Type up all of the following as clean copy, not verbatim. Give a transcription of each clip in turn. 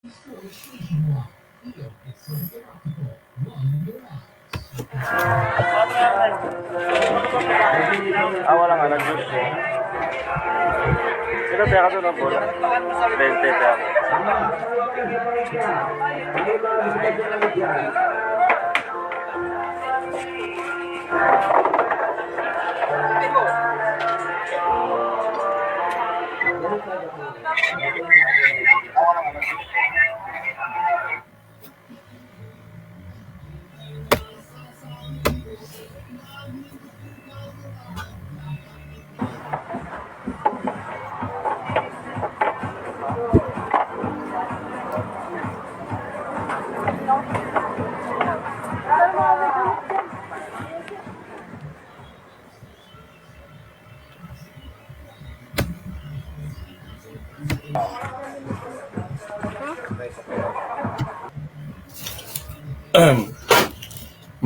Wala nga, nag-juice ko. Sino pera ka doon ang bola? 20 pera.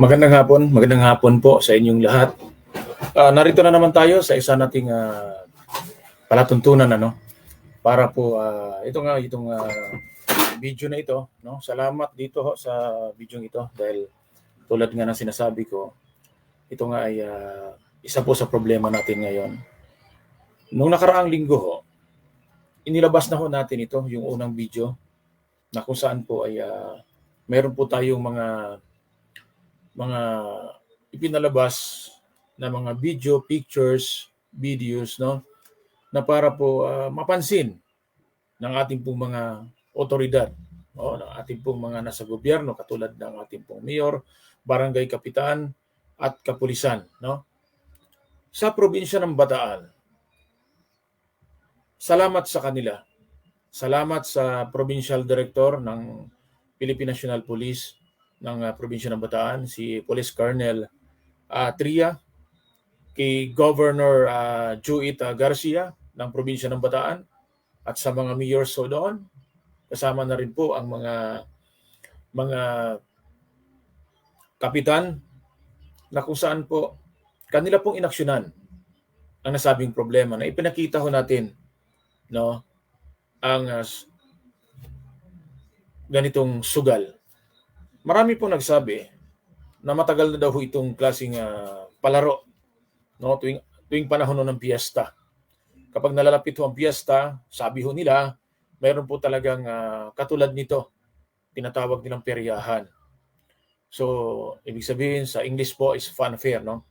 Magandang hapon po sa inyong lahat. Narito na naman tayo sa isa nating palatuntunan para po itong video na ito, no. Salamat dito ho sa video ito dahil tulad nga ng sinasabi ko, ito nga ay isa po sa problema natin ngayon. Nung nakaraang linggo ho, inilabas na ho natin ito, yung unang video na kung saan po ay meron po tayong mga ipinalabas na mga video, pictures, videos, no, na para po mapansin ng ating pong mga otoridad, no, ng ating pong mga nasa gobyerno katulad ng ating pong mayor, barangay kapitan at kapulisan, no. Sa probinsya ng Bataan, salamat sa kanila. Salamat sa Provincial Director ng Philippine National Police ng probinsya ng Bataan, si Police Colonel Tria, kay Governor Juit Garcia ng probinsya ng Bataan, at sa mga mayors doon. Kasama na rin po ang mga kapitan na kung saan po kanila pong inaksyonan ang nasabing problema na ipinakita ho natin, no, ang ganitong sugal. Marami pong nagsabi na matagal na daw itong klaseng palaro, no, tuwing panahon ng piyesta. Kapag nalalapit ho ang piyesta, sabi ho nila, mayroon po talagang katulad nito, tinatawag nilang peryahan. So, ibig sabihin sa English po is funfair, no?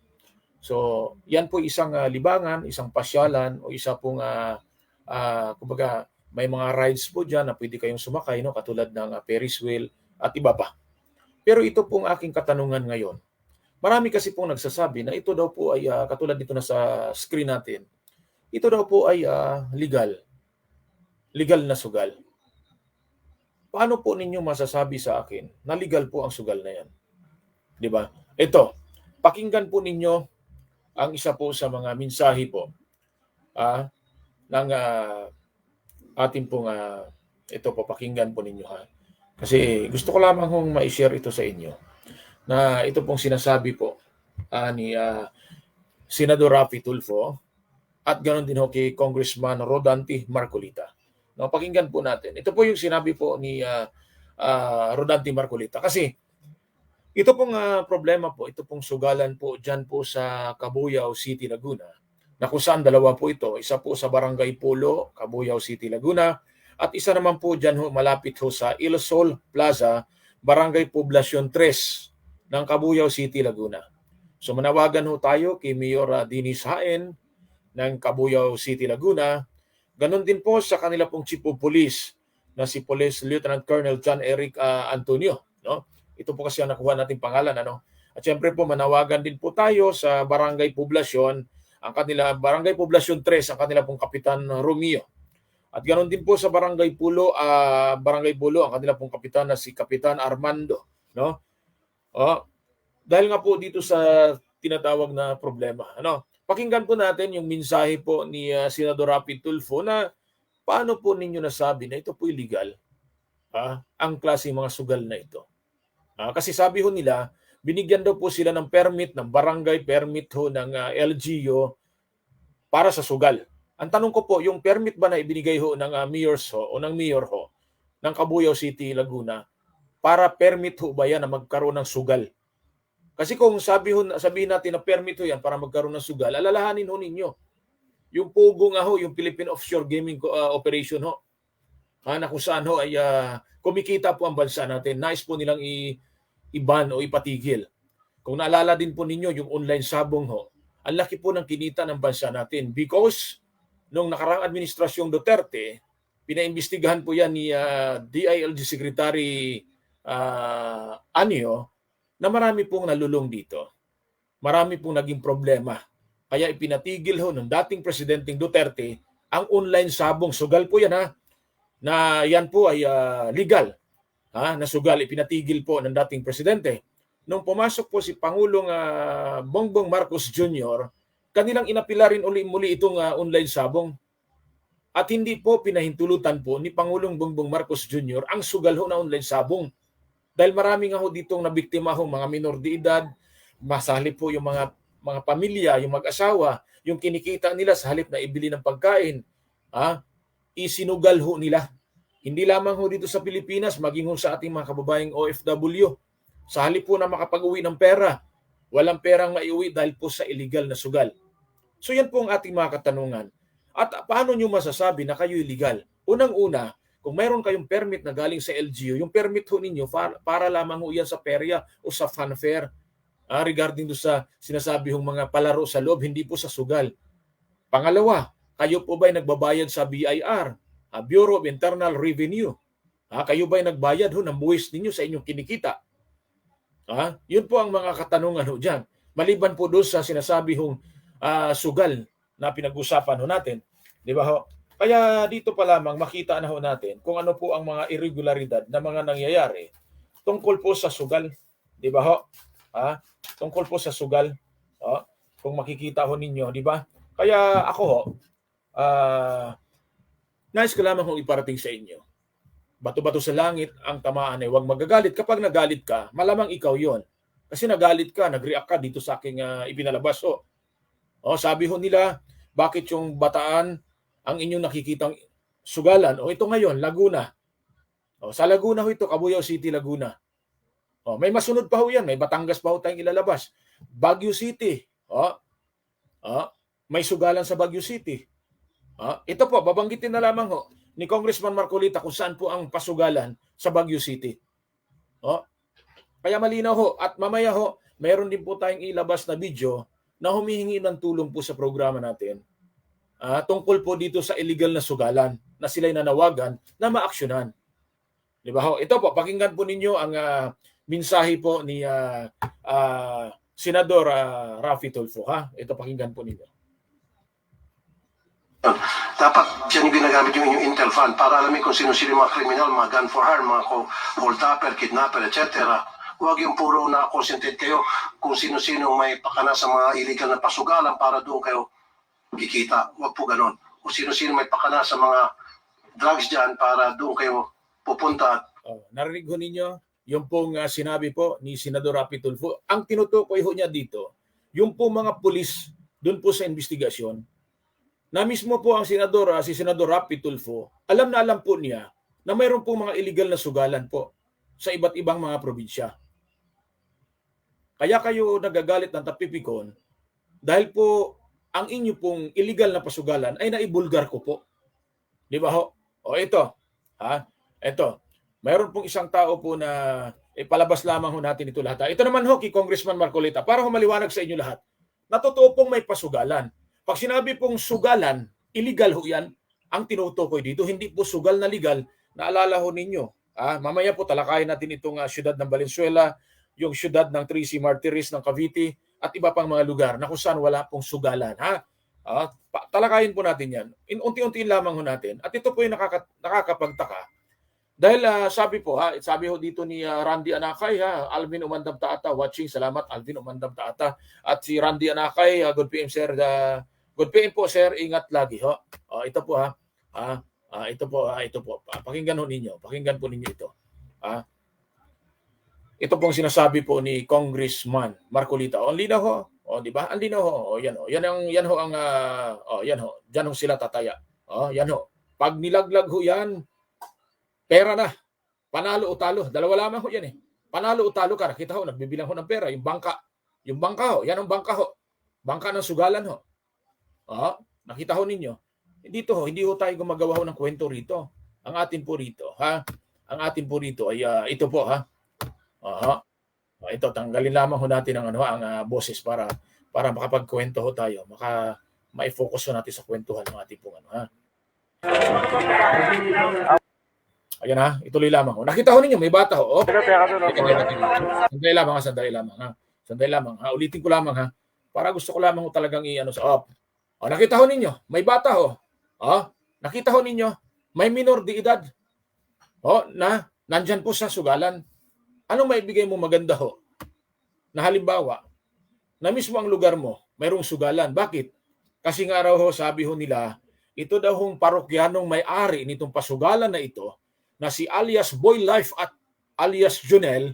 So, yan po isang libangan, isang pasyalan, o isa pong kumbaga may mga rides po dyan na pwede kayong sumakay, no, katulad ng Ferris wheel at iba pa. Pero ito pong aking katanungan ngayon. Marami kasi pong nagsasabi na ito daw po ay katulad dito na sa screen natin. Ito daw po ay legal. Legal na sugal. Paano po ninyo masasabi sa akin na legal po ang sugal na yan? 'Di ba? Ito, pakinggan po ninyo ang isa po sa mga mensahe po ng ating pong ito po, pakinggan po ninyo ha. Kasi gusto ko lamang hong ma-share ito sa inyo na ito pong sinasabi po ni Senador Raffy Tulfo at ganoon din ho kay Congressman Rodante Marcolita. No, pakinggan po natin. Ito po yung sinabi po ni Rodante Marcolita. Kasi ito pong problema po, ito pong sugalan po dyan po sa Cabuyao City, Laguna, na kung saan dalawa po ito. Isa po sa Barangay Pulo, Cabuyao City, Laguna, at isa naman po dyan ho, malapit ho sa Il Sol Plaza, Barangay Poblacion 3 ng Cabuyao City, Laguna. So manawagan ho tayo kay Mayor Dinis Haen ng Cabuyao City, Laguna. Ganon din po sa kanila pong Chief of Police na si Police Lieutenant Colonel John Eric Antonio, no? Ito po kasi ang nakuha nating pangalan, ano? At syempre po manawagan din po tayo sa Barangay Poblacion, ang kanila Barangay Poblacion 3, ang kanila pong Kapitan Romeo. At ganoon din po sa Barangay Pulo, ang kanila pong kapitan na si Kapitan Armando, no? Dahil nga po dito sa tinatawag na problema, ano? Pakinggan po natin yung mensahe po ni Senador Raffy Tulfo na paano po ninyo nasabi na ito po illegal, ang klase mga sugal na ito. Kasi sabi ho nila, binigyan daw po sila ng permit, ng barangay permit ho ng LGU para sa sugal. Ang tanong ko po, yung permit ba na ibinigay ho ng mayors ho o ng mayor ho, ng Cabuyao City, Laguna para permit ho ba yan na magkaroon ng sugal? Kasi kung sabihin natin na permit ho yan para magkaroon ng sugal, alalahanin ho ninyo. Yung POGO nga ho, yung Philippine Offshore Gaming Operation ho, na kung saan ho ay kumikita po ang bansa natin. Nais po nilang i-ban o ipatigil. Kung naalala din po ninyo yung online sabong ho, ang laki po ng kinita ng bansa natin because nung nakarang administrasyong Duterte, pinaimbestigahan po yan ni DILG Secretary Anio na marami pong nalulong dito. Marami pong naging problema. Kaya ipinatigil ho ng dating Presidenteng Duterte ang online sabong. Sugal po yan na yan po ay legal. Na sugal, ipinatigil po ng dating Presidente. Nung pumasok po si Pangulong Bongbong Marcos Jr., kanilang inapila rin uli-muli itong online sabong. At hindi po pinahintulutan po ni Pangulong Bongbong Marcos Jr. ang sugal ho na online sabong. Dahil marami nga ho ditong nabiktima ho mga minor de edad, masalip po yung mga pamilya, yung mag-asawa, yung kinikita nila sa halip na ibili ng pagkain, isinugal ho nila. Hindi lamang ho dito sa Pilipinas, maging ho sa ating mga kababayang OFW. Sa halip po na makapag-uwi ng pera, walang perang maiuwi dahil po sa illegal na sugal. So yan po ang ating mga katanungan. At paano nyo masasabi na kayo illegal? Unang-una, kung mayroon kayong permit na galing sa LGU, yung permit ho ninyo para lamang ho yan sa perya o sa funfair. Regarding do sa sinasabi hong mga palaro sa loob, hindi po sa sugal. Pangalawa, kayo po ba'y nagbabayad sa BIR, Bureau of Internal Revenue? Kayo ba'y nagbayad ho ng buwis ninyo sa inyong kinikita? Yun po ang mga katanungan ho dyan. Maliban po doon sa sinasabi hong sugal na pinag-usapan ho natin. Di ba ho? Kaya dito pa lamang makita na ho natin kung ano po ang mga irregularidad na mga nangyayari tungkol po sa sugal. Di ba ho? Tungkol po sa sugal. Kung makikita ho ninyo, di ba? Kaya ako ho, nais ko lamang kong iparating sa inyo. Bato-bato sa langit ang tamaan ay huwag magagalit. Kapag nagalit ka, malamang ikaw yon. Kasi nagalit ka, nag-react ka dito sa aking ipinalabas. Sabi ho nila, bakit yung Bataan ang inyong nakikitang sugalan? Ito ngayon, Laguna. Sa Laguna ho ito, Cabuyao City, Laguna. May masunod pa ho yan. May Batangas pa ho tayong ilalabas. Baguio City. May sugalan sa Baguio City. Ito po, babanggitin na lamang ho ni Congressman Marcolita kung saan po ang pasugalan sa Baguio City. Kaya malinaw ho. At mamaya ho, mayroon din po tayong ilabas na video na humihingi ng tulong po sa programa natin tungkol po dito sa illegal na sugalan na sila'y nanawagan na maaksyonan. Di ba ho? Ito po, pakinggan po ninyo ang mensahe po ni Senador Raffy Tulfo. Ito, pakinggan po ninyo. Dapat dyan yung ginagamit yung inyong Intel Fund para alamin kung sino-sino mga kriminal, mga gun for hire, mga hold-upper, kidnapper, etc. Huwag yung puro na-concentrate kayo kung sino-sino may pakana sa mga illegal na pasugalan para doon kayo kikita. Huwag po ganon. Kung sino-sino may pakana sa mga drugs dyan para doon kayo pupunta. Narinig ho ninyo yung pong sinabi po ni Senador Raffy Tulfo. Ang tinutukoy ho niya dito, yung po mga pulis doon po sa investigasyon, na mismo po ang si Senador Raffy Tulfo, alam na alam po niya na mayroon po mga illegal na sugalan po sa iba't ibang mga probinsya. Kaya kayo nagagalit ng tapipikon dahil po ang inyo pong illegal na pasugalan ay naibulgar ko po. Di ba ho? Ito. Ito. Mayroon pong isang tao po na ipalabas lamang ho natin ito lahat. Ito naman ho kay Congressman Marcolita para humaliwanag sa inyo lahat. Natotoo pong may pasugalan. Pag sinabi pong sugalan, illegal ho yan. Ang tinutukoy dito, hindi po sugal na legal. Naalala ho ninyo. Mamaya po talakayin natin itong syudad ng Valenzuela, yung syudad ng Tracy Martires ng Cavite, at iba pang mga lugar na kung saan wala pong sugalan. Talakayin po natin yan. Unti-untiin lamang ho natin. At ito po yung nakakapagtaka. Dahil sabi ho dito ni Randy Anakay, Alvin Umandam Taata, watching. Salamat, Alvin Umandam Taata. At si Randy Anakay, good PM sir. Good PM po sir, ingat lagi ho. Ito po ito po. Pakinggan ho ninyo. Pakinggan po ninyo ito. Ito pong sinasabi po ni Congressman Marcolita. Ang linaw ho. Di ba? Ang linaw ho. Yan ho. Yan ho ang yan ho. Diyan ho sila tataya. Yan ho. Pag nilaglag ho yan, Pera na. Panalo o talo. Dalawa lamang ho yan eh. Panalo o talo ka. Nakita ho, nagbibilang ho ng pera. Yung bangka. Yung bangka ho. Yan ang bangka ho. Bangka ng sugalan ho. Nakita ho ninyo. Dito ho, hindi ho tayo gumagawa ho ng kwento rito. Ang atin po rito, ha? Ang atin po rito ay ito po, ha? Ito, tanggalin lamang ho natin ang boses para makapagkwento ho tayo. Ma-focus ho natin sa kwentuhan ng ating pong ha? Ayan ha, ituloy lamang ho. Nakita ho ninyo, may bata ho. Sandali lamang ha, sandali lamang ha. Sandali lamang ha. Ulitin ko lamang ha. Para gusto ko lamang ho talagang nakita ho ninyo, may bata ho. Nakita ho ninyo, may minor de edad. Na nandyan po sa sugalan. Anong maibigay mo maganda ho? Na halimbawa, na mismo ang lugar mo, mayroong sugalan. Bakit? Kasi nga raw ho, sabi ho nila, ito daw hong parokyanong may-ari nitong pasugalan na ito, na si alias Boy Life at alias Junel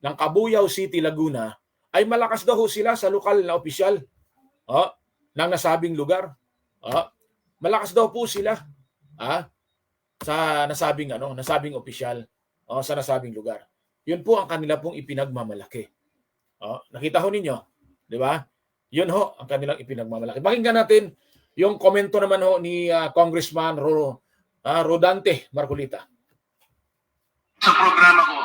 ng Cabuyao City, Laguna, ay malakas daw ho sila sa lokal na opisyal ng nasabing lugar. Malakas daw po sila sa nasabing opisyal sa nasabing lugar. Yun po ang kanila pong ipinagmamalaki. Nakita ho ninyo, di ba? Yun ho ang kanilang ipinagmamalaki. Pakinggan natin yung komento naman ho ni Congressman Rodante Marcolita. Sa programa ko,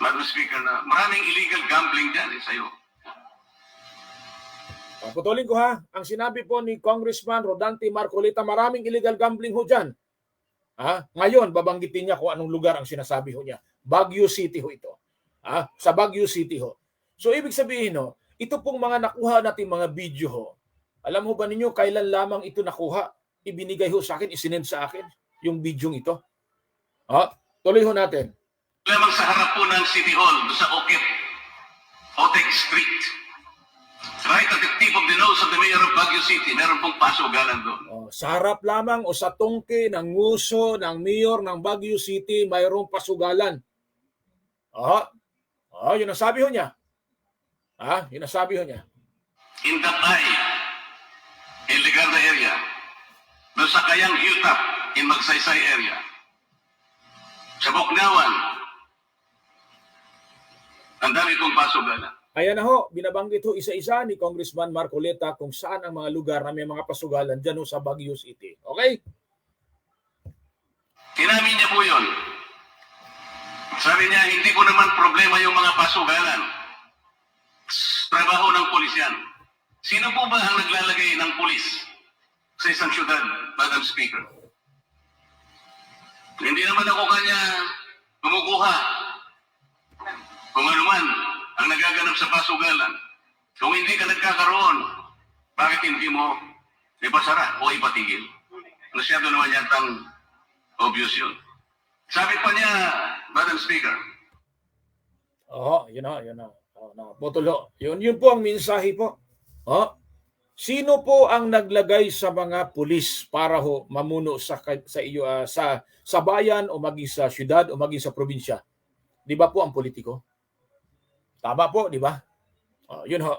Madam Speaker, na maraming illegal gambling dyan sa'yo. Putulin ko ha, ang sinabi po ni Congressman Rodante Marcolita, maraming illegal gambling ho dyan. Ngayon, babanggitin niya kung anong lugar ang sinasabi ho niya. Baguio City ho ito. Sa Baguio City ho. So, ibig sabihin ho, ito pong mga nakuha natin mga video ho. Alam ho ba ninyo, kailan lamang ito nakuha? Ibinigay ho sa akin, isinend sa akin, yung video ito. Tuloy ho natin. Lamang sa harap po ng City Hall, doon sa Otec Street. Right at the tip of the nose of the mayor of Baguio City, meron pong pasugalan doon. Sa harap lamang o sa tungke ng nguso ng mayor ng Baguio City, mayroong pasugalan. Yun ang sabi ho niya. Yun ang sabi ho niya. In Dapay, in Ligarda area, doon sa Kayang Hilltop, in Magsaysay area. Sa Buknawan, ang dami kong pasugalan. Ayan na ho, binabanggit ho isa-isa ni Congressman Marcolita kung saan ang mga lugar na may mga pasugalan dyan ho sa Baguio City. Okay? Inamin niya po yun. Sabi niya, hindi ko naman problema yung mga pasugalan. Trabaho ng pulis yan. Sino po ba ang naglalagay ng pulis sa isang syudad, Madam Speaker? Hindi naman ako kanya kumukuha kung ano man ang nagaganap sa pasugalan. Kung hindi ka nagkakaroon, bakit hindi mo ipasara o ipatigil? Masyado naman yatang obvious yun. Sabi pa niya, Madam Speaker. Yun na. Botulo. Yun po ang mensahe po. Sino po ang naglagay sa mga pulis para ho mamuno sa iyo sa bayan o maging sa syudad o maging sa probinsya? Di ba po ang politiko? Tama po, di ba? Yun ho.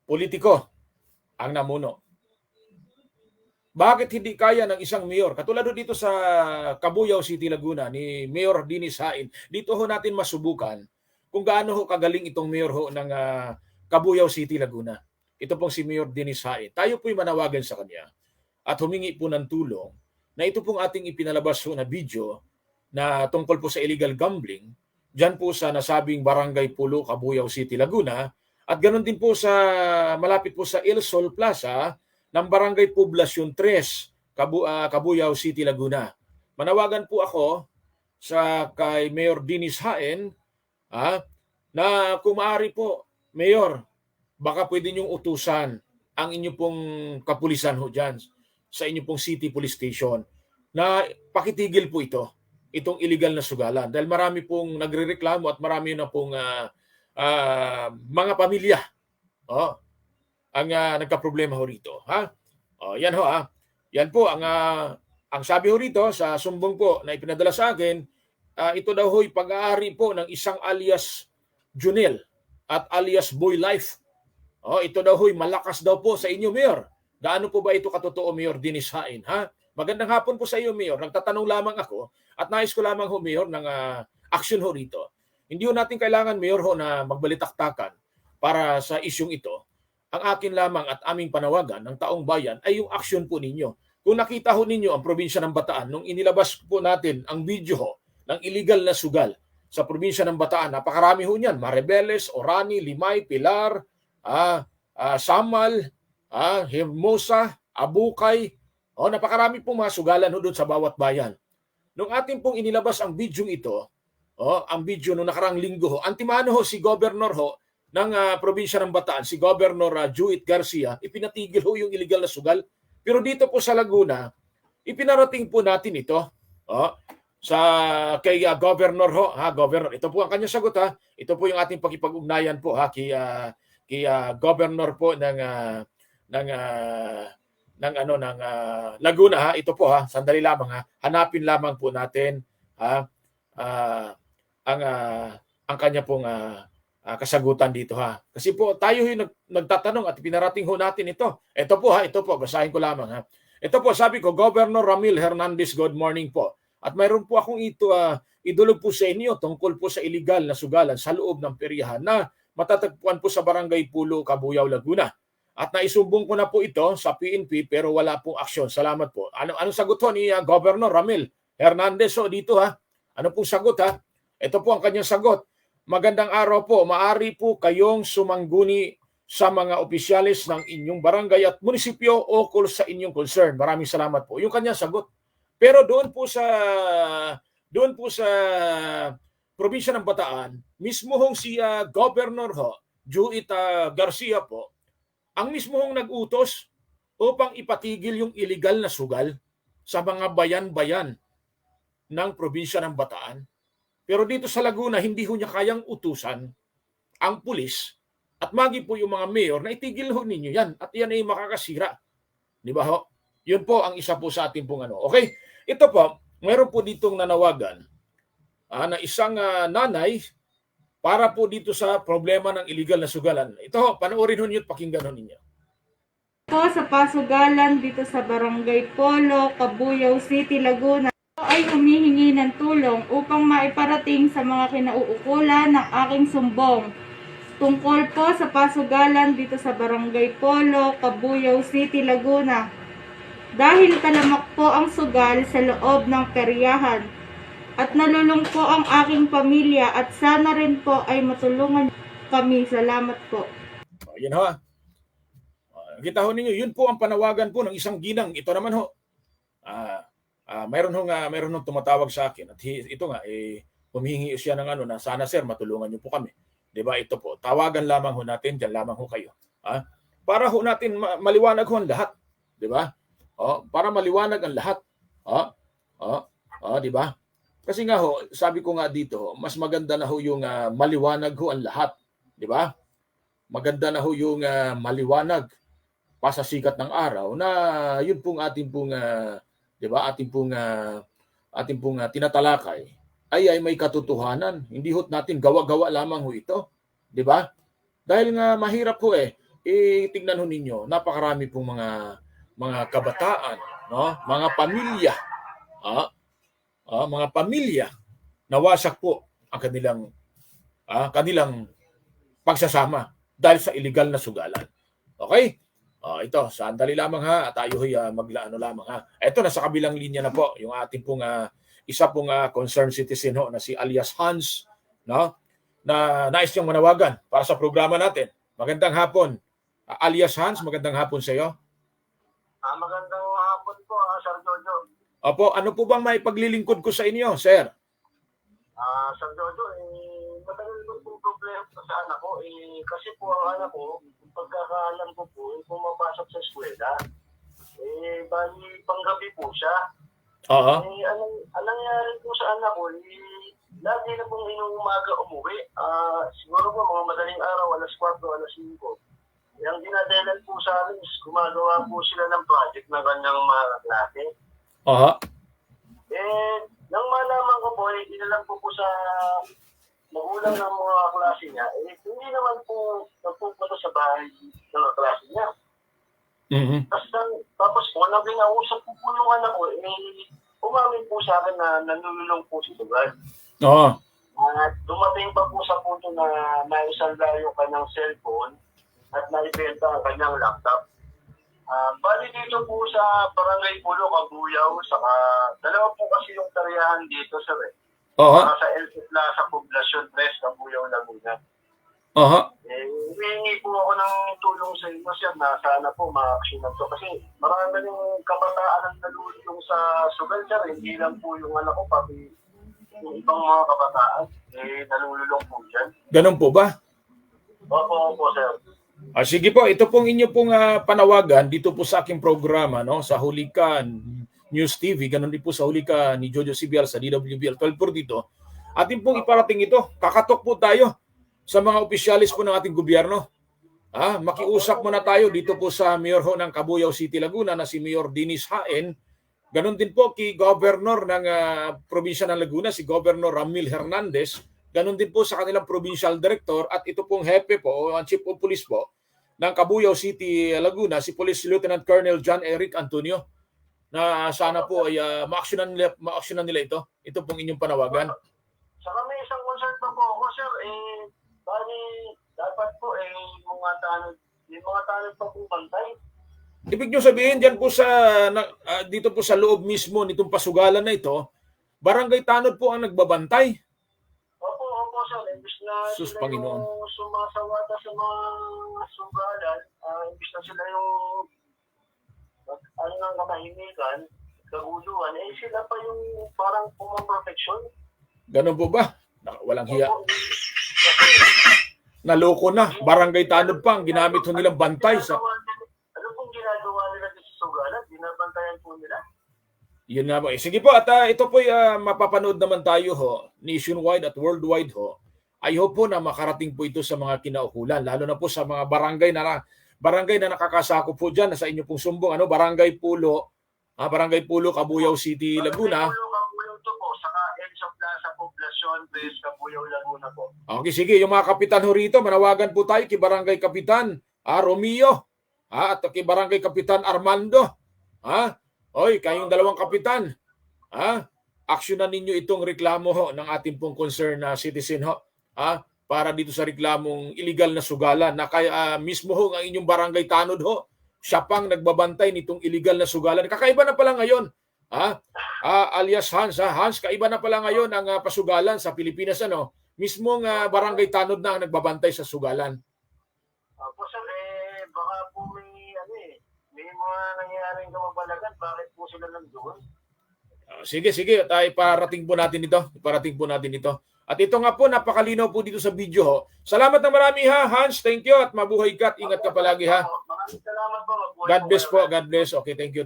Politiko ang namuno. Bakit hindi kaya ng isang mayor? Katulad dito sa Cabuyao City, Laguna ni Mayor Dennis Hain. Dito ho natin masubukan kung gaano ho kagaling itong mayor ho ng Cabuyao City, Laguna. Ito pong si Mayor Dennis Hain. Tayo po'y manawagan sa kanya at humingi po ng tulong na ito pong ating ipinalabas ho na video na tungkol po sa illegal gambling dyan po sa nasabing Barangay Pulo, Cabuyao City, Laguna at ganoon din po sa malapit po sa El Sol Plaza ng Barangay Poblacion 3, Cabuyao City, Laguna. Manawagan po ako sa kay Mayor Dennis Hain na kung maaari po, Mayor, baka pwede niyong utusan ang inyo pong kapulisan ho dyan sa inyo pong City Police Station na pakitigil po itong illegal na sugalan. Dahil marami pong nagrereklamo at marami na pong mga pamilya ang nagka-problema ho rito. Yan ho. Yan po ang sabi ho rito sa sumbong po na ipinadala sa akin, ito daw ho'y pag-aari po ng isang alias Junel at alias Boy Life. Ito daw ho'y malakas daw po sa inyo, Mayor. Gaano po ba ito katotoo, Mayor Dennis Hain? Magandang hapon po sa iyo, Mayor. Nagtatanong lamang ako at nais ko lamang ho, Mayor, ng action ho rito. Hindi ho natin kailangan, Mayor, ho, na magbalitaktakan para sa isyung ito. Ang akin lamang at aming panawagan ng taong bayan ay yung action po ninyo. Kung nakita ho ninyo ang probinsya ng Bataan, nung inilabas po natin ang video ho ng illegal na sugal sa probinsya ng Bataan, napakarami ho niyan. Maribeles, Orani, Limay, Pilar, Samal, Hermosa, Abukay. Napakarami pong mga sugalan ho doon sa bawat bayan. Nung atin pong inilabas ang video ito, ang video nung nakarang linggo ho, antimano ho si Governor ho ng probinsya ng Bataan, si Governor Judith Garcia, ipinatigil ho yung illegal na sugal. Pero dito po sa Laguna, ipinarating po natin ito sa kay Governor ho, Governor. Ito po ang kanyang sagot ha. Ito po yung ating pakipag-ugnayan po kay Governor po ng Laguna ha. Ito po sandali lamang Hanapin lamang po natin ang kanya pong kasagutan dito ha. Kasi po tayo yung nagtatanong at pinarating ho natin ito. Ito po, basahin ko lamang Ito po, sabi ko, Governor Ramil Hernandez, good morning po. At mayroon po akong idulog po sa inyo tungkol po sa illegal na sugalan sa loob ng peryahan na matatagpuan po sa Barangay Pulo, Cabuyao, Laguna. At naisumbong ko na po ito sa PNP pero wala pong aksyon. Salamat po. Anong sagot ho ni Governor Ramil Hernandez dito Ano pong sagot Ito po ang kanyang sagot. Magandang araw po. Maari po kayong sumangguni sa mga opisyalis ng inyong barangay at munisipyo ukol sa inyong concern. Maraming salamat po. Yung kanyang sagot. Pero doon po sa probinsya ng Bataan, mismo hong si Governor Judith Garcia po, ang mismo hong nag-utos upang ipatigil yung illegal na sugal sa mga bayan-bayan ng probinsya ng Bataan. Pero dito sa Laguna, hindi ho niya kayang utusan ang pulis at magi po yung mga mayor na itigil ho ninyo yan at yan ay makakasira. Di ba ho? Yun po ang isa po sa ating pong Okay? Ito po, mayroon po ditong nanawagan na isang nanay para po dito sa problema ng illegal na sugalan. Ito ho, panoorin ho niyo at pakinggan ho ninyo. Po sa pasugalan dito sa Barangay Polo, Cabuyao City, Laguna ay humihingi ng tulong upang maiparating sa mga kinauukulan ng aking sumbong. Tungkol po sa pasugalan dito sa Barangay Polo, Cabuyao City, Laguna. Dahil talamak po ang sugal sa loob ng peryahan at nalulung po ang aking pamilya at sana rin po ay matulungan kami. Salamat po. Yan ho. Kita ho ninyo, yun po ang panawagan po ng isang ginang. Ito naman ho. Mayroon hong tumatawag sa akin at ito nga humihingi siya ng na sana sir matulungan niyo po kami. 'Di ba? Ito po. Tawagan lamang ho natin, diyan lamang ho kayo. Para ho natin maliwanag ho ang lahat, 'di ba? Para maliwanag ang lahat. 'Di ba? Kasi nga ho, sabi ko nga dito, mas maganda na ho yung maliwanag ho ang lahat, 'di ba? Maganda na ho yung maliwanag pa sa sikat ng araw na yun pong ating pong 'di ba? Ating pong tinatalakay ay may katotohanan. Hindi ho natin gawa-gawa lamang ho ito, 'di ba? Dahil nga mahirap ho tingnan ho ninyo, napakarami pong mga kabataan, no? Mga pamilya, mga pamilya nawasak po ang kanilang pagsasama dahil sa illegal na sugalan. Okay? Ito, sandali lamang at tayo maglaano lamang Ito, nasa kabilang linya na po yung ating pong isa pong concerned citizen na si alias Hans, no? Na nais niyang manawagan para sa programa natin. Magandang hapon. Alias Hans, magandang hapon sa iyo. Magandang hapon po, Sir Jojo. Opo, ano po bang may paglilingkod ko sa inyo, sir? Sir Jojo, matagal ko pong problema sa anak ko. Kasi po ang anak ko, pagkakaalam ko po, pumapasok sa eskwela. Bali, panggabi po siya. Anong nangyari po sa anak ko, lagi na pong inuumaga umuwi. Siguro po mga madaling araw, alas 4, alas 5. Yung dinadalan po sa amin is gumagawa po sila ng project ng kanyang mga klase. Nang malaman ko po, inalam po sa magulang ng mga klase niya, hindi naman po nagpupunta sa bahay ng mga klase niya. Mhm. Tapos po, nang binausap ko po yung anak ko, umamin po sa akin na nanululong po si Sugal. Oo. At dumating pa po sa punto na naisanla yung kanyang cellphone at naibenta ang kanyang laptop. Bali dito po sa Barangay Pulo, Kabuyaw, saka dalawa po kasi yung tariyahan dito sa Oo. sa El Plaza Poblacion 3, Kabuyaw, Laguna. Oo. Humingi po ako ng tulong sa inyo, sir, na sana po ma-actionan to. Kasi marami yung kabataan ang nalulong sa sugal, sir. Hindi lang po yung anak ko, pati yung ibang mga kabataan, nalululong po dyan. Ganun po ba? Opo, sir. Sige po, ito pong inyo pong panawagan dito po sa aking programa, no, sa Hulikan News TV, ganun din po sa Hulikan ni Jojo Sibial sa DWBL 12 por dito. Atin pong iparating ito. Kakatok po tayo sa mga opisyalis po ng ating gobyerno. Makiusap muna tayo dito po sa Mayor ho ng Cabuyao City, Laguna na si Mayor Dinis Haen. Ganun din po kay Governor ng probinsya ng Laguna, si Governor Ramil Hernandez. Ganun din po sa kanilang provincial director at ito pong hepe po, o ang chief of police po ng Cabuyao City, Laguna, si Police Lieutenant Colonel John Eric Antonio, na sana po ay ma-actionan nila ito. Ito pong inyong panawagan. Saka may isang concern pa po ako, sir. Bali, dapat po, yung mga tanod pa po bantay. Ibig nyo sabihin dyan po dito po sa loob mismo nitong pasugalan na ito, barangay tanod po ang nagbabantay. Opo, sir. Imbis na Sus, sila Panginoon. yung sumasawata sa mga sugalan, imbis na sila yung nang katahimikan, kaguluhan, sila pa yung parang pumaproteksyon. Ganun po ba? Walang hiya. Naloko na. Barangay tanod pa ang ginamit ho nilang bantay sa... Ano pong ginagawa nila sa sugalan? Binabantayan po nila? Yun nga po. Sige po, at ito po mapapanood naman tayo ho, nationwide at worldwide ho. I hope po na makarating po ito sa mga kinaukulan, lalo na po sa mga barangay na nakakasakop po dyan, sa inyo pong sumbong, Barangay Pulo, Barangay Pulo, Cabuyao City, Laguna. Cabuyao to po, saka EDSA Plaza Poblacion, Cabuyao, Laguna po. Okay, sige. Yung mga kapitan ho rito, manawagan po tayo kay Barangay Kapitan Romeo, at kay Barangay Kapitan Armando. Oy, kayong dalawang kapitan, aksyonan ninyo itong reklamo ho ng ating pong concern na citizen ho. Para dito sa reklamong illegal na sugalan na kaya mismo ho ang inyong barangay tanod ho, siya pang nagbabantay nitong illegal na sugalan. Kakaiba na pala ngayon, alias Hans, Hans, kaiba na pala ngayon ang pasugalan sa Pilipinas, mismong barangay tanod na ang nagbabantay sa sugalan. Po sir, baka po may mga nangyayaring kamabalagan, bakit po sila nandoon? Sige, iparating po natin ito. At ito nga po, napakalinaw po dito sa video ho. Salamat na marami Hans. Thank you at mabuhay ka at ingat ka palagi ha. Maraming salamat po. God bless po. God bless. Okay, thank you.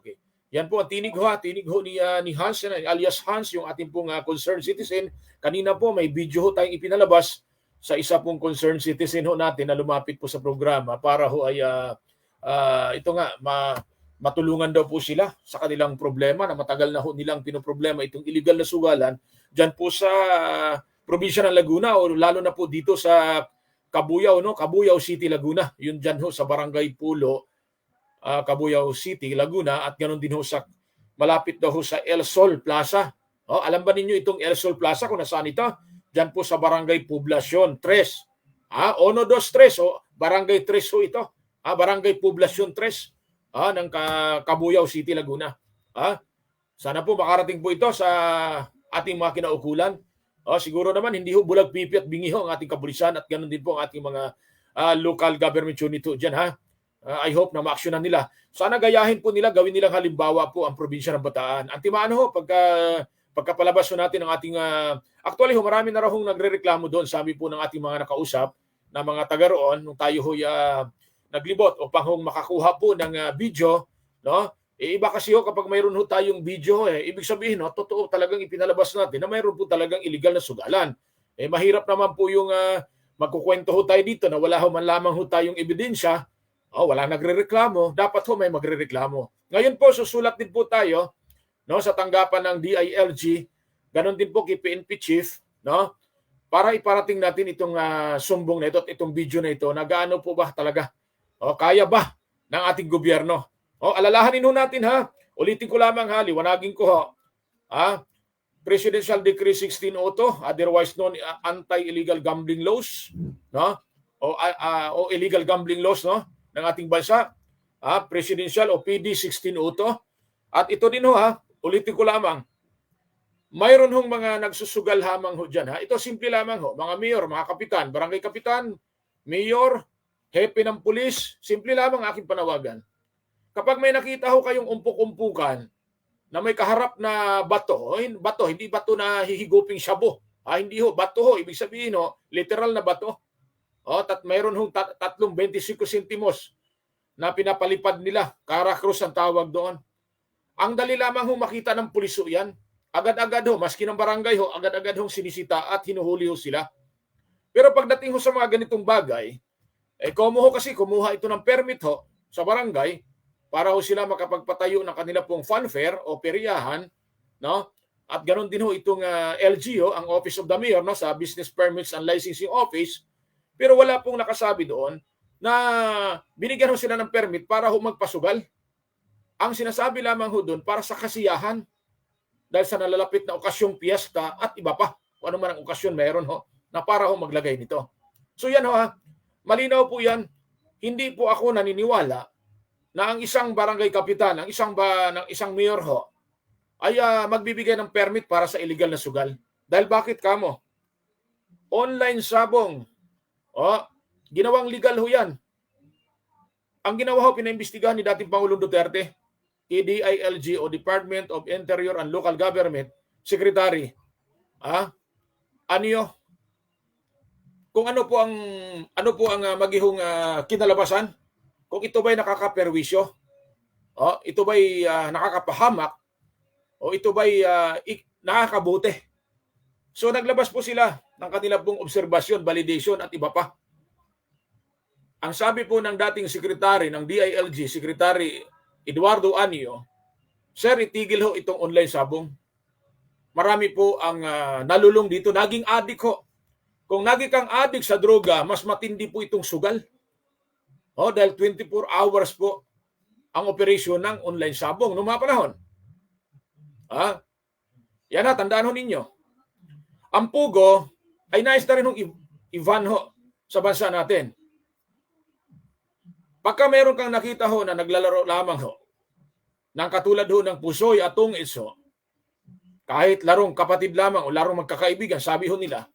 Okay. Yan po ang tinig ho ni Hans, alias Hans, yung ating pong concerned citizen. Kanina po may video ho tayong ipinalabas sa isa pong concerned citizen ho natin na lumapit po sa programa para ho ay ito nga matulungan daw po sila sa kanilang problema na matagal na ho nilang pinoproblema itong illegal na sugalan dyan po sa probinsya ng Laguna o lalo na po dito sa Cabuyao, Cabuyao City, Laguna. Yun dyan ho sa Barangay Pulo, Cabuyao City, Laguna, at ganoon din ho sa malapit daw ho sa El Sol Plaza. Alam ba ninyo itong El Sol Plaza kung nasaan ito? Dyan po sa Barangay Poblacion 3. 1, 2, 3. Barangay 3 ho ito. Barangay Poblacion 3 ng Cabuyao City, Laguna. Sana po makarating po ito sa ating mga kinaukulan. Siguro naman hindi ho bulag pipi at bingi ho ang ating kapulisan at ganoon din po ang ating mga local government unit dyan I hope na ma-actionan nila. Sana gayahin po nila, gawin nilang halimbawa po ang probinsya ng Bataan. Antimano ho, pagkapalabas ho natin ng ating actually ho, marami na rahong nagrereklamo doon, sabi po ng ating mga nakausap na mga taga roon nung tayo ho naglibot upang hong makakuha po ng video, iba kasi ho kapag mayroon ho tayong video ibig sabihin totoo talagang ipinalabas natin na mayroon po talagang illegal na sugalan. Mahirap naman po yung magkukwento ho tayo dito na wala ho man lamang ho tayong ebidensya, wala nagrereklamo, dapat ho may magrereklamo. Ngayon po susulat din po tayo sa tanggapan ng DILG, ganon din po kay PNP Chief, para iparating natin itong sumbong na ito at itong video na ito na gaano po ba talaga kaya ba ng ating gobyerno. Alalahanin ho natin ha. Ulitin ko lamang ha, liwanagin ko ho. Presidential Decree 1602, otherwise known anti-illegal gambling laws, no? O illegal gambling laws, no, ng ating bansa. Presidential o PD 1602. At ito din ho ha, ulitin ko lamang. Mayroon hong mga nagsusugal hamang ho dyan ha. Ito simple lamang ho, mga mayor, mga kapitan, barangay kapitan, mayor, hepe ng pulis, simple lamang aking panawagan. Kapag may nakita ho kayong umpok-umpukan na may kaharap na bato, hindi bato na hihiguping shabu. Hindi ho, bato ho, ibig sabihin ho, literal na bato. Mayroon hong 25 sentimos na pinapalipad nila. Cara cruz ang tawag doon. Ang dali lamang ho makita ng pulis ho yan. Agad-agad ho, maski ng barangay ho, agad-agad hong sinisita at hinuhuli ho sila. Pero pagdating ho sa mga ganitong bagay, kumuha ito ng permit ho sa barangay, para ho sila makapagpatayo ng kanila pong funfair o peryahan, no? At ganoon din ho itong LGO, ang Office of the Mayor, no, sa Business Permits and Licensing Office, pero wala pong nakasabi doon na binigyan ho sila ng permit para ho magpasugal. Ang sinasabi lamang ho doon para sa kasiyahan dahil sa nalalapit na okasyong piyesta at iba pa, kung ano man ang okasyon meron ho, na para ho maglagay nito. So yan ho ha, malinaw po yan, hindi po ako naniniwala na ang isang barangay kapitan, ang isang mayor ho, ay magbibigay ng permit para sa illegal na sugal. Dahil bakit kamo? Online sabong. Ginawang legal ho yan. Ang ginawa ho, pinaimbestigahan ni dating Pangulong Duterte, DILG o Department of Interior and Local Government Secretary. Kung ano po ang magihong kinalabasan, kung ito ba'y nakakaperwisyo, ito ba'y nakakapahamak, o ito ba'y nakakabuti. So naglabas po sila ng kanilang pong obserbasyon, validation at iba pa. Ang sabi po ng dating sekretary ng DILG, Secretary Eduardo Anio, sir, itigil ho itong online sabong. Marami po ang nalulung dito, naging adik ho. Kung naging kang adik sa droga, mas matindi po itong sugal. Dahil 24 hours po ang operasyon ng online sabong noong mga panahon. Yan na, tandaan ho ninyo. Ang pugo ay nais na rin hong Ivan ho sa bansa natin. Pagka meron kang nakita ho na naglalaro lamang ho ng katulad ho ng pusoy at tungis ho, kahit larong kapatid lamang o larong magkakaibigan, sabi ho nila,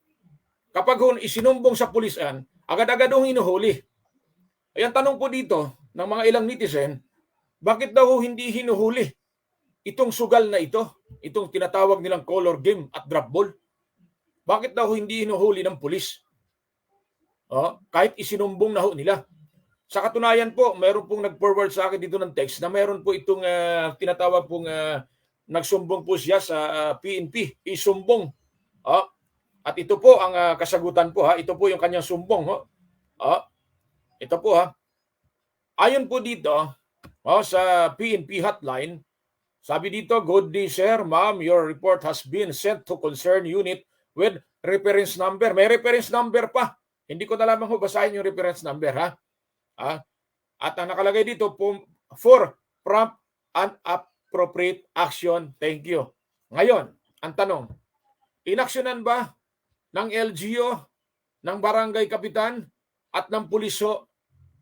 kapag ho isinumbong sa pulisan, agad-agad ho hinuhuli. Ayan, tanong po dito ng mga ilang netizen, bakit daw hindi hinuhuli itong sugal na ito, itong tinatawag nilang color game at drop ball? Bakit daw hindi hinuhuli ng pulis? Kahit isinumbong na ho nila. Sa katunayan po, mayroon pong nag-forward sa akin dito ng text na mayroon po itong tinatawag pong nagsumbong po siya sa PNP, isumbong. At ito po ang kasagutan po ha, ito po yung kanyang sumbong ho. Ito po ha. Ayon po dito sa PNP hotline, sabi dito, good day sir, ma'am, your report has been sent to concerned unit with reference number. May reference number pa. Hindi ko na lamang ho basahin yung reference number ha. At ang nakalagay dito for prompt and appropriate action. Thank you. Ngayon, ang tanong, inaksyonan ba ng LGO, ng barangay kapitan at ng puliso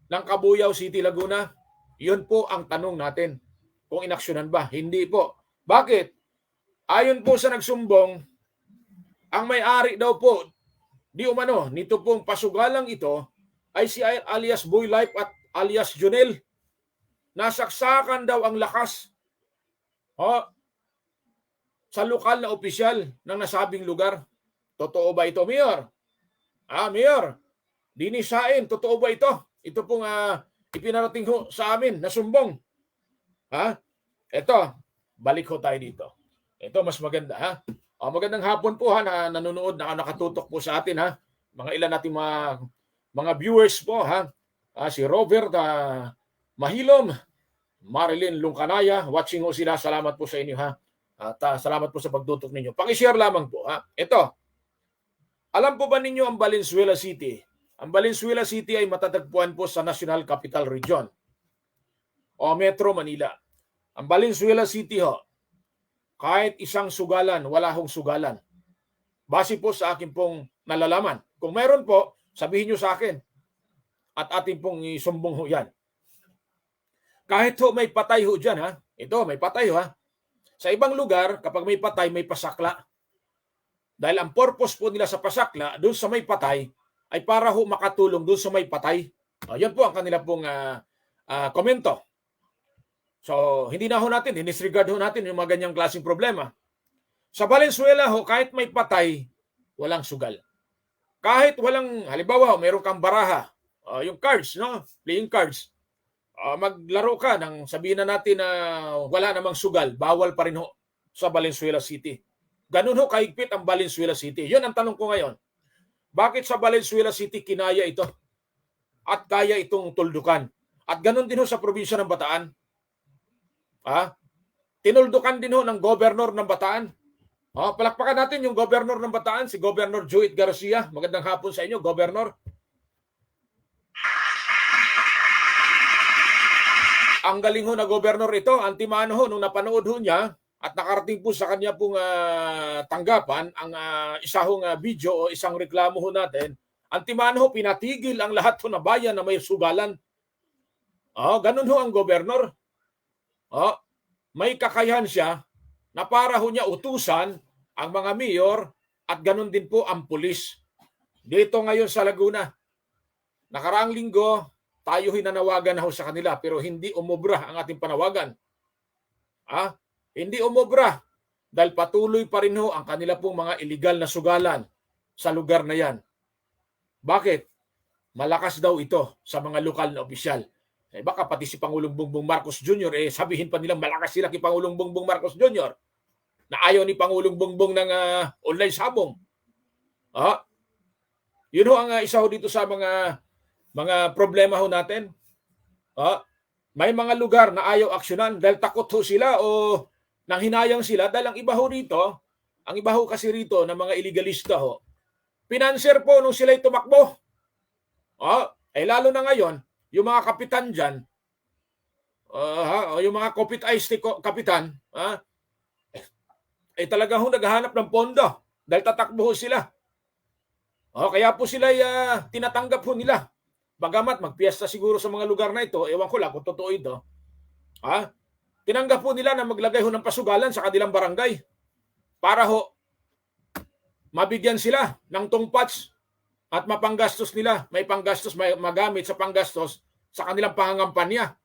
ng Cabuyao City, Laguna? Yun po ang tanong natin. Kung inaksyonan ba? Hindi po. Bakit? Ayon po sa nagsumbong, ang may-ari daw po, di umano, nito pong pasugalang ito, ay si alias Boy Life at alias Junel. Nasaksakan daw ang lakas sa lokal na opisyal ng nasabing lugar. Totoo ba ito, Mayor? Mayor, dinisain, totoo ba ito? Ito pong ipinarating ho sa amin na sumbong. Ito, balik ho tayo dito. Ito, mas maganda ha. Magandang hapon po ha, na nanonood, na nakatutok po sa atin ha. Mga ilan nating mga viewers po ha. Si Robert Mahilom, Marilyn Lungkanaya, watching ho sila. Salamat po sa inyo ha. At salamat po sa pagtutok ninyo. Paki-share lamang po ha. Ito. Alam po ba ninyo ang Valenzuela City? Ang Valenzuela City ay matatagpuan po sa National Capital Region. o Metro Manila. Ang Valenzuela City ho, kahit isang sugalan, wala hong sugalan. Base po sa akin pong nalalaman. Kung meron po, sabihin nyo sa akin. At atin pong isumbong ho yan. Kahit ho may patay ho dyan ha. Ito, may patay ho ha. Sa ibang lugar, kapag may patay, may pasakla. Dahil ang purpose po nila sa pasakla, doon sa may patay, ay para ho makatulong doon sa may patay. Yan po ang kanila pong komento. So, hindi na ho natin, dinisregard ho natin yung mga ganyang klaseng problema. Sa Valenzuela ho, kahit may patay, walang sugal. Kahit walang, halimbawa, meron kang baraha, yung cards, no? Playing cards. Maglaro ka nang sabihin na natin na wala namang sugal, bawal pa rin ho sa Valenzuela City. Ganun ho kahigpit ang Valenzuela City. Yun ang tanong ko ngayon. Bakit sa Valenzuela City kinaya ito? At kaya itong tuldukan? At ganun din ho sa probinsya ng Bataan. Tinuldukan din ho ng governor ng Bataan. Palakpakan natin yung governor ng Bataan, si Governor Joyt Garcia. Magandang hapon sa inyo, Governor. Ang galing ho na governor ito, Antimano ho, nung napanood ho niya at nakarating po sa kanya pong tanggapan ang isa hong video o isang reklamo ho natin, Antimano ho, pinatigil ang lahat ho na bayan na may sugalan. Ganun ho ang governor. May kakayahan siya na para ho niya utusan ang mga mayor at ganun din po ang pulis. Dito ngayon sa Laguna, nakaraang linggo, tayo hinanawagan na ho sa kanila pero hindi umobra ang ating panawagan. Hindi umobra dahil patuloy pa rin ho ang kanila pong mga illegal na sugalan sa lugar na yan. Bakit? Malakas daw ito sa mga lokal na opisyal. Baka pati si Pangulong Bongbong Marcos Jr. Sabihin pa nilang malakas sila kay Pangulong Bongbong Marcos Jr. na ayaw ni Pangulong Bongbong ng online sabong. Yun ho ang isa ho dito sa mga problema ho natin. May mga lugar na ayaw aksyonan dahil takot ho sila o nanghinayang sila dahil ang iba ho kasi rito ng mga illegalista ho, pinanser po nung sila'y tumakbo. Lalo na ngayon, yung mga kapitan dyan, yung mga Copit Ice kapitan, talaga ho naghahanap ng pondo dahil tatakbo ho sila. Kaya po sila tinatanggap ho nila. Bagamat magpiesta siguro sa mga lugar na ito, ewan ko lang kung totoo ito, tinanggap po nila na maglagay ho ng pasugalan sa kanilang barangay para ho mabigyan sila ng tungpats at mapanggastos nila, may panggastos, may magamit sa panggastos sa kanilang pangangampanya.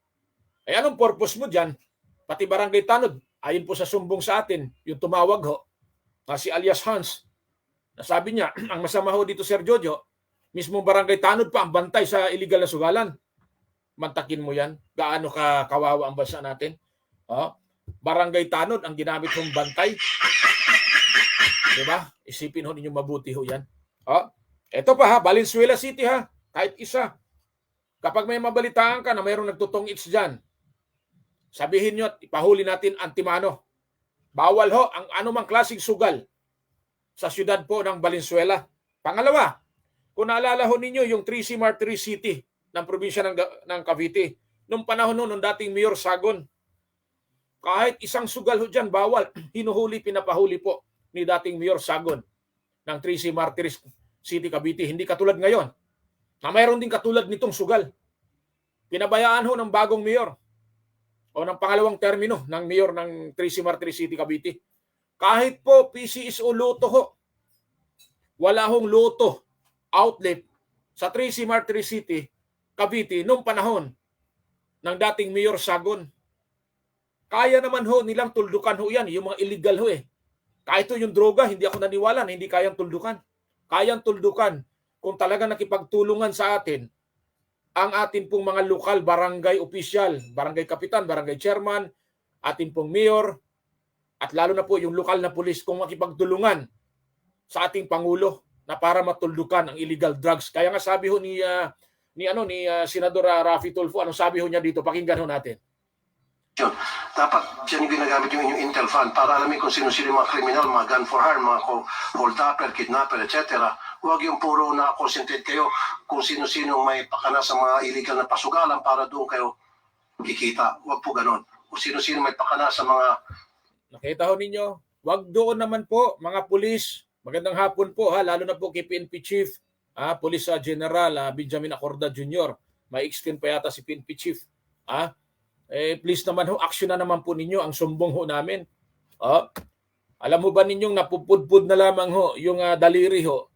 Anong purpose mo dyan? Pati barangay tanod, ayon po sa sumbong sa atin, yung tumawag ho, si alias Hans, nasabi niya, ang masama ho dito, Sir Jojo, mismo barangay tanod pa ang bantay sa illegal na sugalan. Mantakin mo yan. Gaano ka kawawa ang bansa natin? Barangay tanod ang ginamit hong bantay. Diba? Isipin ho ninyo mabuti ho yan. Ito pa Valenzuela City kahit isa. Kapag may mabalitaan ka na mayroong nagtutong-its dyan, sabihin nyo at ipahuli natin Antimano. Bawal ho ang anumang klaseng sugal sa syudad po ng Valenzuela. Pangalawa, kung naalala ho ninyo yung 3C Martiri City ng probinsya ng Cavite, nung panahon nung dating Mayor Sagon, kahit isang sugal ho dyan, bawal. Hinuhuli, pinapahuli po ni dating Mayor Sagon ng 3C Martiri City, Cavite. Hindi katulad ngayon na mayroon din katulad nitong sugal. Pinabayaan ho ng bagong mayor o ng pangalawang termino ng mayor ng 3C Martiri City, Cavite. Kahit po PCSO Lotto ho, wala hong Lotto outlet sa 3C Martiri City, Cavite noong panahon ng dating Mayor Sagon. Kaya naman ho nilang tuldukan ho yan, yung mga illegal ho Kahit ho yung droga, hindi ako naniwala na hindi kayang tuldukan. Kayang tuldukan kung talaga nakipagtulungan sa atin ang atin pong mga lokal barangay official, barangay kapitan, barangay chairman, atin pong mayor, at lalo na po yung lokal na pulis kung makipagtulungan sa ating Pangulo na para matuldukan ang illegal drugs. Kaya nga sabi ho ni Senador Raffy Tulfo, anong sabi ho niya dito? Pakinggan ho natin. Dapat yan yung ginagamit yung inyong Intel Fund para alamin kung sino-sino yung mga kriminal, mga gun for hire, mga hold-upper, kidnapper, etc. Huwag yung puro na-concentrate kayo kung sino-sino may pakana sa mga illegal na pasugalan para doon kayo kikita. Huwag po ganon. Kung sino-sino may pakana sa mga Nakita ho ninyo, wag doon naman po mga pulis. Magandang hapon po ha, lalo na po kay PNP Chief, Police General Benjamin Acorda Jr. May extend pa yata si PNP Chief. Please naman ho, action na naman po ninyo ang sumbong ho namin. Alam mo ba ninyong napupudpud na lamang ho yung daliri ho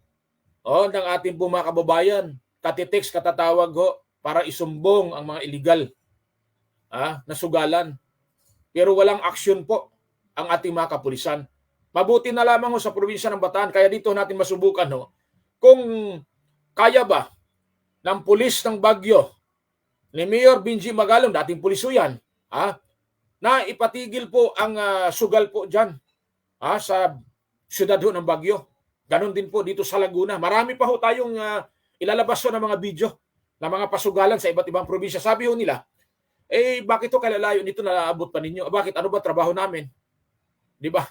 ng ating po mga kababayan. Katitext, katatawag ho para isumbong ang mga illegal na sugalan. Pero walang aksyon po ang ating mga kapulisan. Mabuti na lamang ho sa probinsya ng Bataan, kaya dito natin masubukan ho kung kaya ba ng pulis ng Baguio ni Mayor Benji Magalong, dating pulis ho yan, na ipatigil po ang sugal po dyan sa siyudad ho ng Baguio. Ganon din po dito sa Laguna. Marami pa ho tayong ilalabas ho ng mga video ng mga pasugalan sa iba't ibang probinsya. Sabi ho nila, bakit ho kalalayo nito naabot pa ninyo? Bakit? Ano ba trabaho namin? Di ba?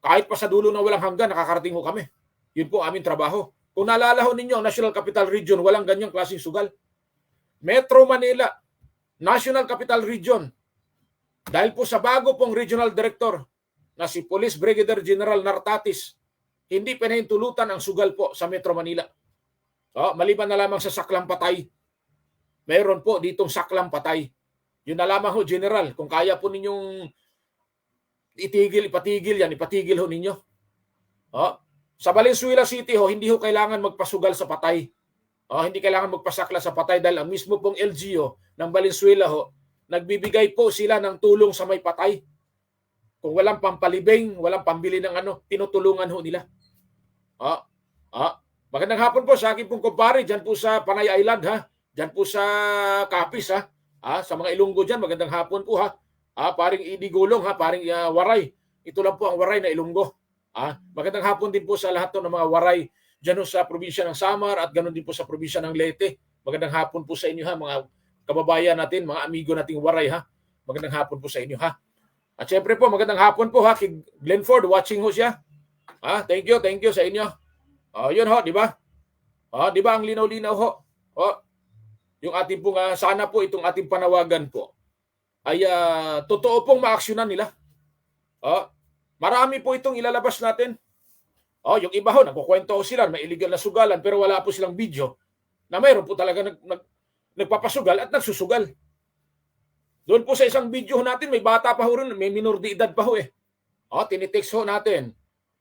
Kahit pa sa dulo na walang hanggan, nakakarating ho kami. Yun po aming trabaho. Kung naalala ho ninyo, National Capital Region, walang ganyang klaseng sugal. Metro Manila, National Capital Region, dahil po sa bago pong Regional Director na si Police Brigadier General Nartatis, hindi pinahintulutan ang sugal po sa Metro Manila. Maliban na lamang sa saklang patay. Mayroon po ditong saklang patay. Yun na lamang ho, General. Kung kaya po ninyong ipatigil yan, ipatigil ho ninyo. Sa Valenzuela City ho, hindi ho kailangan magpasugal sa patay. Hindi kailangan magpasakla sa patay dahil ang mismo pong LGO ng Valenzuela ho, nagbibigay po sila ng tulong sa may patay. Kung walang pampalibing, walang pambili ng tinutulungan ho nila. Magandang hapon po sa akin pong kumpare dyan po sa Panay Island dyan po sa Capiz sa mga Ilonggo dyan, magandang hapon po paring Idigulong paring Waray. Ito lang po ang Waray na Ilonggo. Magandang hapon din po sa lahat ng mga Waray dyan sa probinsya ng Samar at ganoon din po sa probinsya ng Leyte. Magandang hapon po sa inyo mga kababayan natin, mga amigo nating Waray Magandang hapon po sa inyo At syempre po magandang hapon po kay Glenford, watching ho siya. Thank you sa inyo. Yun di ba? Di ba ang linaw-linaw ho? Yung ating pong sana po itong ating panawagan po ay totoo pong maaksyonan nila. Marami po itong ilalabas natin. Yung iba ho, nagkukwento sila, may illegal na sugalan pero wala po silang video na mayroon po talaga nagpapasugal at nagsusugal. Doon po sa isang video natin, may bata pa ho rin, may minor de edad pa ho tinitext ho natin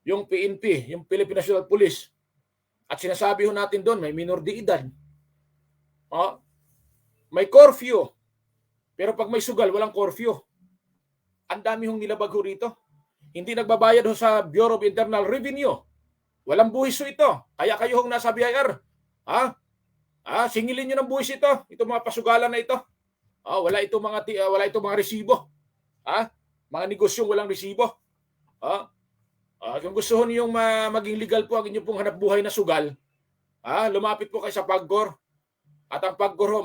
yung PNP, yung Philippine National Police. At sinasabi ho natin doon, may minor de edad. May curfew. Pero pag may sugal, walang curfew. Ang dami hong nilabag ho rito. Hindi nagbabayad ho sa Bureau of Internal Revenue. Walang buwis ho ito. Kaya kayo hong nasa BIR. Singilin nyo ng buwis ito. Itong mga pasugalan na ito. Wala itong mga resibo. Mga negosyong walang resibo. Kung gusto niyo maging legal po ang inyong pong hanap buhay na sugal, lumapit po kayo sa PAGCOR. At ang PAGCOR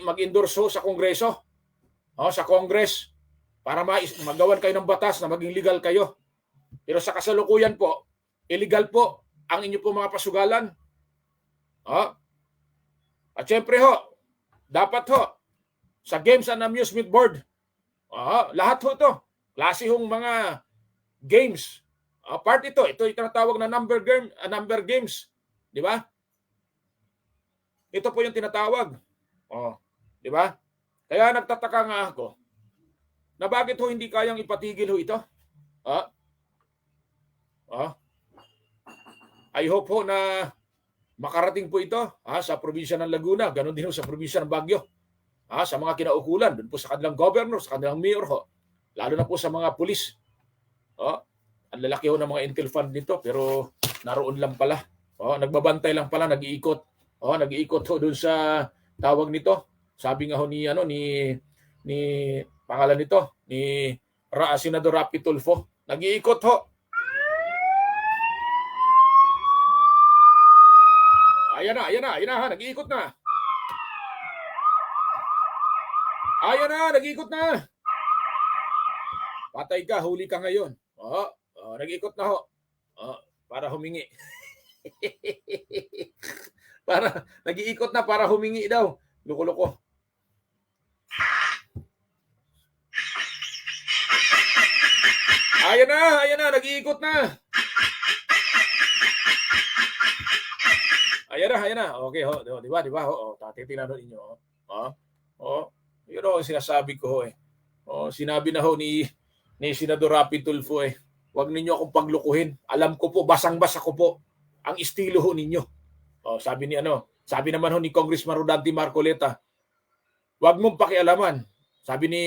mag-endorse sa Kongreso. Sa Congress para magawan kayo ng batas na maging legal kayo. Pero sa kasalukuyan po, illegal po ang inyong pong mga pasugalan. At syempre dapat sa Games and Amusement Board, lahat ito, klase hong mga games. Part ito yung tinatawag na number games. Di ba? Ito po yung tinatawag. Di ba? Kaya nagtataka nga ako na bakit hindi kayang ipatigil ito. I hope na makarating po ito sa probinsya ng Laguna, ganoon din sa probinsya ng Baguio. Sa mga kinaukulan, doon po sa kanilang governor, sa kanilang mayor lalo na po sa mga pulis. Ang lalaki ng mga intel fund nito, pero naroon lang pala. Nagbabantay lang pala, nag-iikot. Nag-iikot doon sa tawag nito. Sabi nga ni pangalan nito, ni Senador Rapi Tulfo. Nag-iikot Ayan na, nag-iikot na. Nag-iikot na. Patay ka, huli ka ngayon. Nag-iikot na para humingi. Nag-iikot na para humingi daw. Loko-loko. nag-iikot na. Ayan na. Okay, ho. Di ba? Ho, tatitingnan ninyo. Yun ang sinasabi ko, eh. Sinabi na ho ni Senador Rapi Tulfo, eh. Huwag ninyo akong paglukuhin. Alam ko po, basang-basa ko po ang estilo ho ninyo. Sabi naman ho ni Congressman Rodante Marcoleta, huwag mong pakialaman. Sabi ni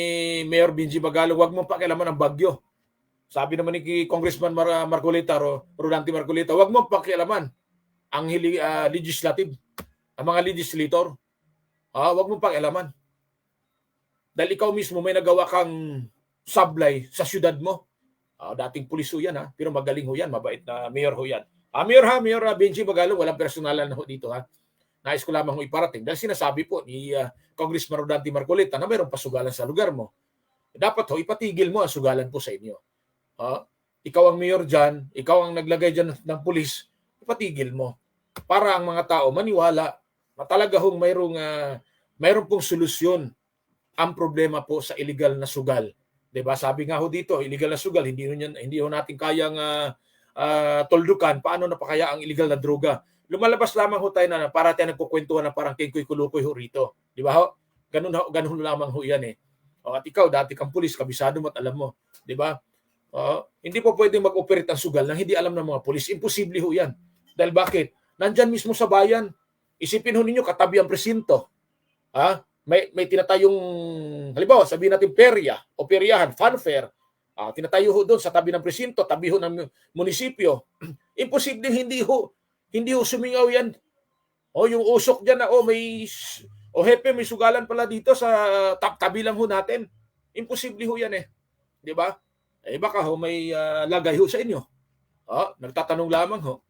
Mayor Benji Magalong, huwag mong pakialaman ang bagyo. Sabi naman ni Congressman Marcoleta, Rodante Marcoleta, huwag mong pakialaman ang legislative, ang mga legislator. Huwag mong pakialaman. Dahil ikaw mismo may nagawa kang sablay sa syudad mo. Dating pulis ho yan, pero magaling ho yan, mabait na mayor ho yan. Mayor Benji Magalong, walang personalan ho dito, ha. Nais ko lamang ho iparating dahil sinasabi po ni Congressman Rodante Marcoleta na mayroong pasugalan sa lugar mo. Dapat ho ipatigil mo ang sugalan po sa inyo. Ikaw ang mayor dyan, ikaw ang naglagay dyan ng pulis, ipatigil mo. Para ang mga tao maniwala na talaga hong mayroong pong solusyon ang problema po sa illegal na sugal. Diba? Sabi nga ho dito, illegal na sugal, hindi ho natin kayang toldukan. Paano na pa kaya ang illegal na droga? Lumalabas lamang ho tayo na para tayo nagkukwentuhan na parang kengkoy-kulukoy ho rito. Di ba ho? Ganun lamang ho yan, eh. At ikaw, dati kang pulis, kabisado mo at alam mo. Di ba? Hindi po pwedeng mag-operate ang sugal nang hindi alam ng mga pulis. Imposible ho yan. Dahil bakit? Nandyan mismo sa bayan. Isipin ho ninyo, katabi ang presinto. May tinatayong, halimbawa, sabihin natin perya o peryahan, funfair. Tinatayo ho doon sa tabi ng presinto, tabi ho ng munisipyo. Imposible hindi ho sumingaw yan. Yung usok dyan na, hepe, may sugalan pala dito sa tabi lang ho natin. Imposible ho yan, eh. Di ba? Baka ho may lagay ho sa inyo. Nagtatanong lamang ho.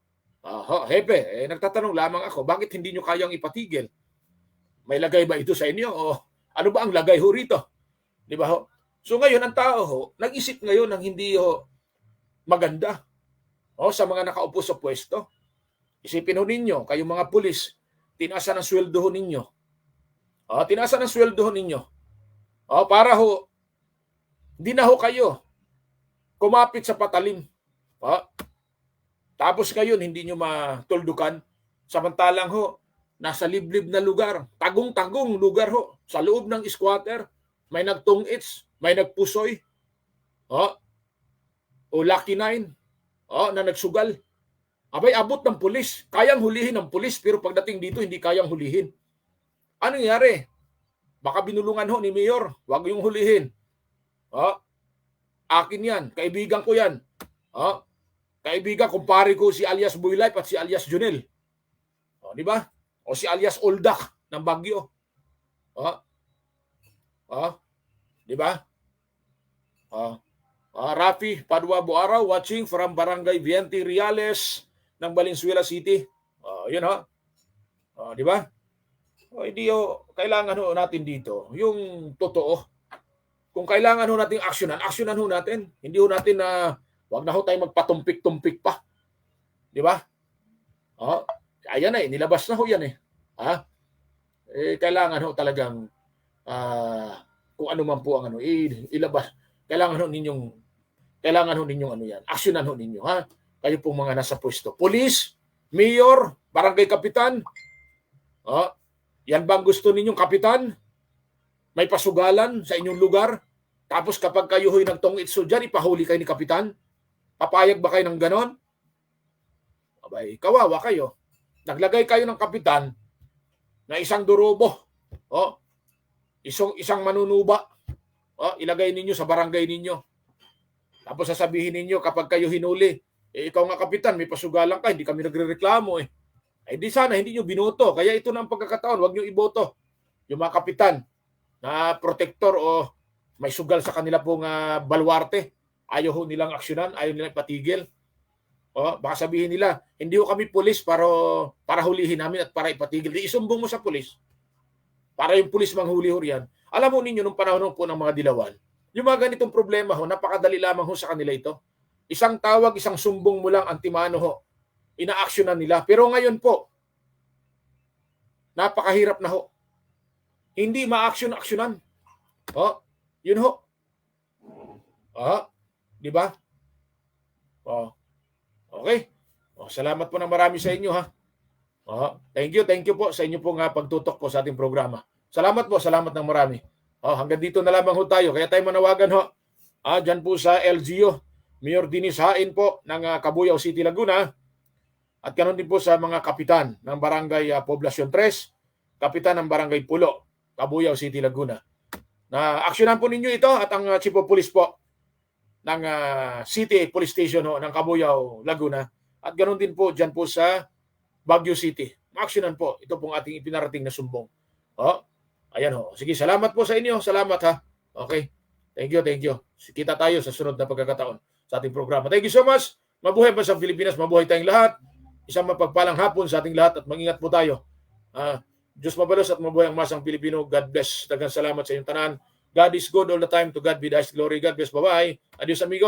Hepe, nagtatanong lamang ako, bakit hindi nyo kayang ipatigil? May lagay ba ito sa inyo? O ano ba ang lagay ho rito? Di ba ho? So ngayon, ang tao ho, nag-isip ngayon ng hindi ho maganda sa mga nakaupo sa pwesto. Isipin ho ninyo, kayong mga pulis, tinaasan ang sweldo ho ninyo. Tinaasan ang sweldo ho ninyo. Para ho, hindi na ho kayo kumapit sa patalim. Tapos ngayon, hindi nyo matuldukan. Samantalang ho, nasa liblib na lugar, tagong-tagong lugar ho, sa loob ng squatter, may nagtungits, may nagpusoy, o Lucky 9, na nagsugal. Abay, abot ng pulis. Kayang hulihin ng pulis, pero pagdating dito, hindi kayang hulihin. Ano nangyari? Baka binulungan ho ni Mayor, wag yung hulihin. Akin yan, kaibigan ko yan. Kaibigan, kumpare ko si alias Boylife at si alias Junel. Di ba? O si alias Oldak ng Baguio. Di ba? Rafi Padua Buaraw watching from Barangay Viente Reales ng Valenzuela City. Yun ho. Di ba? Hindi kailangan ho natin dito yung totoo. Kung kailangan ho natin aksyonan ho natin. Hindi ho natin wag na ho tayo magpatumpik-tumpik pa. Di ba? Ayan na nilabas na ho yan eh. Kailangan ho talagang kung ano man po ang ilabas. Kailangan ho ninyong ano yan. Aksyonan ho ninyo, ha? Kayo pong mga nasa pwesto. Police, mayor, barangay kapitan. Yan bang gusto ninyong kapitan? May pasugalan sa inyong lugar? Tapos kapag kayo ho'y nagtong-itso dyan, ipahuli kayo ni kapitan? Papayag ba kayo ng ganon? Abay, kawawa kayo. Naglagay kayo ng kapitan na isang durobo. Isang manunuba. Ilagay ninyo sa barangay ninyo. Tapos sasabihin ninyo kapag kayo hinuli, ikaw nga kapitan, may pasugalan ka, hindi kami nagrereklamo eh. Di sana hindi nyo binoto. Kaya ito na ang pagkakataon, huwag nyo iboto. Yung mga kapitan na protector o may sugal sa kanila pong balwarte, ayaw ho nilang aksyonan, ayaw nilang patigil. Baka sabihin nila, hindi ho kami pulis para hulihin namin at para ipatigil. Isumbong mo sa pulis. Para yung pulis manghuli ho riyan. Alam mo ninyo, nung panahon po ng mga dilawan, yung mga ganitong problema ho, napakadali lamang ho sa kanila ito. Isang tawag, isang sumbong mo lang, antimano ho. Inaaksyonan nila. Pero ngayon po, napakahirap na ho. Hindi ma-aksyon-aksyonan. Yun ho. Di ba? Oh. Okay? Salamat po ng marami sa inyo, ha. Thank you po sa inyo pong pagtutok po sa ating programa. Salamat ng marami. Hanggang dito na lamang ho tayo. Kaya tayo manawagan ho. Dyan po sa LGU, Mayor Dinis Hain po ng Cabuyao City, Laguna. At ganoon din po sa mga kapitan ng Barangay Poblacion 3, kapitan ng Barangay Pulo, Cabuyao City, Laguna. Na aksyonan po ninyo ito at ang Chief of Police po ng City Police Station ho, ng Cabuyao, Laguna. At ganoon din po dyan po sa Baguio City. Maaksyonan po. Ito pong ating ipinarating na sumbong. Ayan ho. Sige, salamat po sa inyo. Salamat ha. Okay. Thank you. Kita tayo sa sunod na pagkakataon sa ating programa. Thank you so much. Mabuhay pa sa Pilipinas. Mabuhay tayong lahat. Isang mapagpalang hapon sa ating lahat at mag-ingat po tayo. Diyos mabalos at mabuhay ang masang Pilipino. God bless. Daghang salamat sa inyong tanan. God is good all the time. To God be the highest glory. God bless. Bye-bye. Adios amigos.